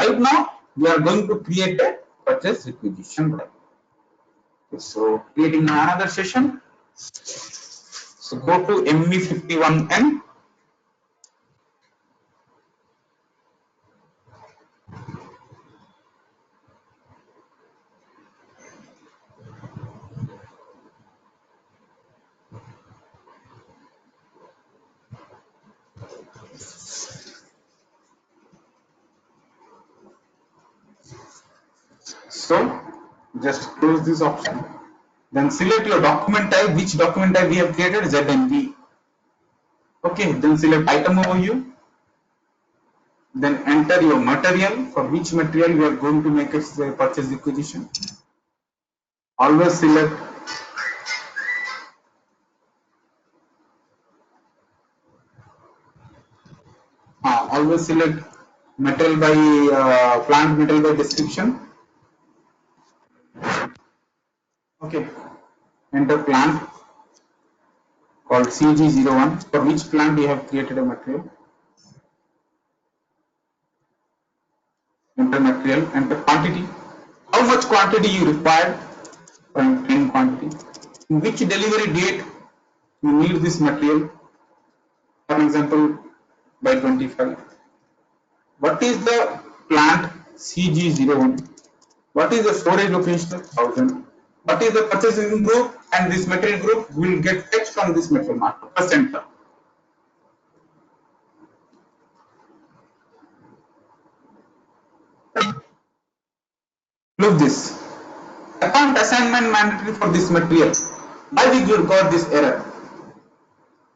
Right now, we are going to create a purchase requisition. So creating another session. So go to ME51N. So just close this option. Then select your document type. Which document type we have created? ZMB. Okay. Then select item overview. Then enter your material. For which material we are going to make a purchase requisition. Always select material by plant material by description. Okay. Enter plant called CG01. For which plant we have created a material. Enter material. Enter quantity. How much quantity you require? In quantity. In which delivery date you need this material? For example, by 25. What is the plant CG01? What is the storage location? 1000. What is the purchasing group? And this material group will get fetched from this material master center. Look this. Account assignment mandatory for this material. Why we got this error?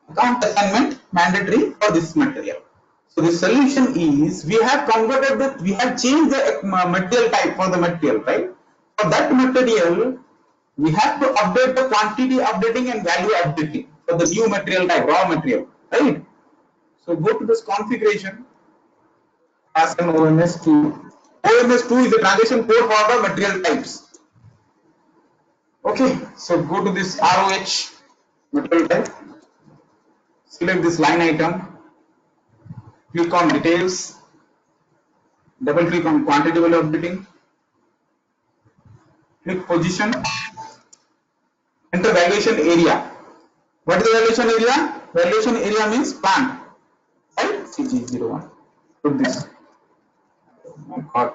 Account assignment mandatory for this material. So the solution is we have converted that, we have changed the material type for the material, right? For that material, we have to update the quantity updating and value updating for the new material type, raw material, right? So go to this configuration, ask an OMS2. OMS2 is the transaction code for the material types. Okay, so go to this ROH material type, select this line item, click on details, double click on quantity value updating, click position, enter valuation area. What is the valuation area? Valuation area means plant, right? CG01. Put this. Oh my God.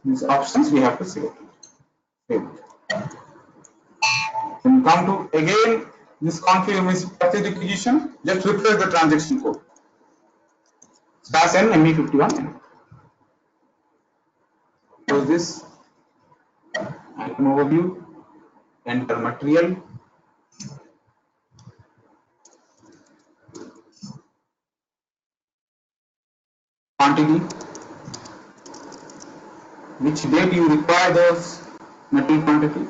These options we have to select. Then come to again this configure means purchase requisition. Just refresh the transaction code. SAS and ME51. Close this. Item overview. Enter material. Quantity. Which date you require those material quantity?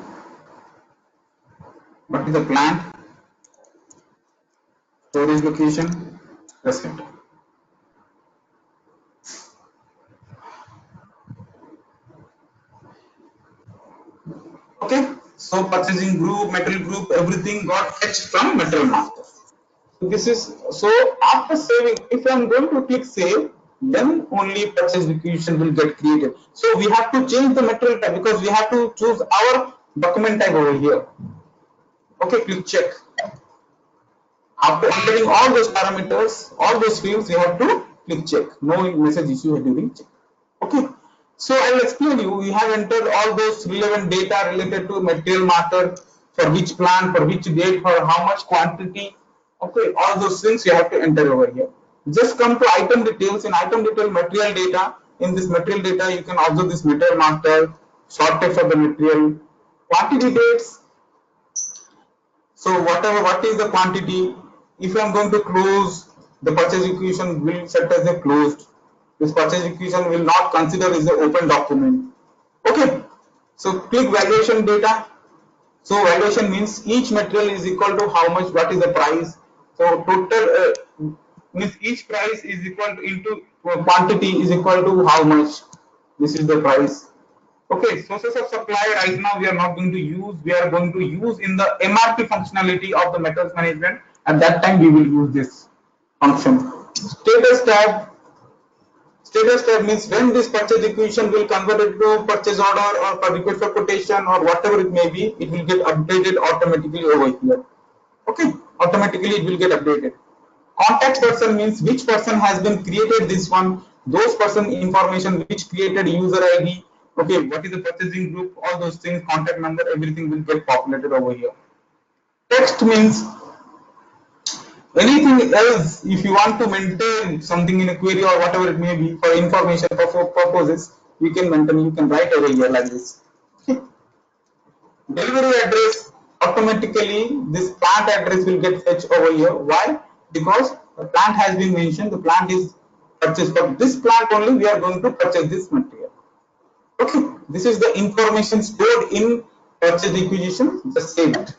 What is the plant? Storage location? Press enter. Okay, so purchasing group, material group, everything got fetched from material master. So this is, so after saving, if I am going to click save, then only purchase requisition will get created. So we have to change the material type because we have to choose our document type over here. Okay, click check. After entering all those parameters, all those fields, you have to click check. No message issue during check. Okay. So I will explain you. We have entered all those relevant data related to material matter, for which plant, for which date, for how much quantity. Okay, all those things you have to enter over here. Just come to item details. In item detail, material data. In this material data, you can observe this material master, short text of the material, quantity dates. So whatever, what is the quantity? If I am going to close, the purchase requisition will set as a closed. This purchase requisition will not consider as an open document. Okay. So click valuation data. So valuation means each material is equal to how much, what is the price. So total means each price is equal to into quantity is equal to how much. This is the price. Okay, sources of supply right now we are not going to use. We are going to use in the MRP functionality of the metals management. At that time we will use this function. Status tab. Status tab means when this purchase requisition will convert it to purchase order or for request for quotation or whatever it may be, it will get updated automatically over here. Okay, automatically it will get updated. Contact person means which person has been created this one, those person information which created user ID, okay, what is the purchasing group, all those things, contact number, everything will get populated over here. Text means anything else, if you want to maintain something in a query or whatever it may be for information purposes, you can maintain, you can write over here like this. Okay. Delivery address, automatically this plant address will get fetched over here. Why? Because the plant has been mentioned, the plant is purchased for this plant only, we are going to purchase this material. Okay, this is the information stored in purchase requisition. Just save it.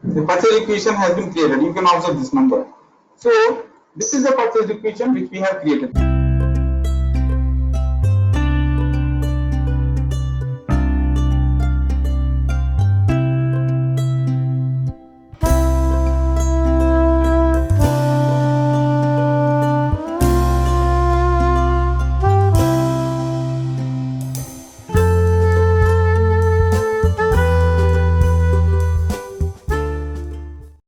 The purchase requisition has been created. You can observe this number. So this is the purchase requisition which we have created.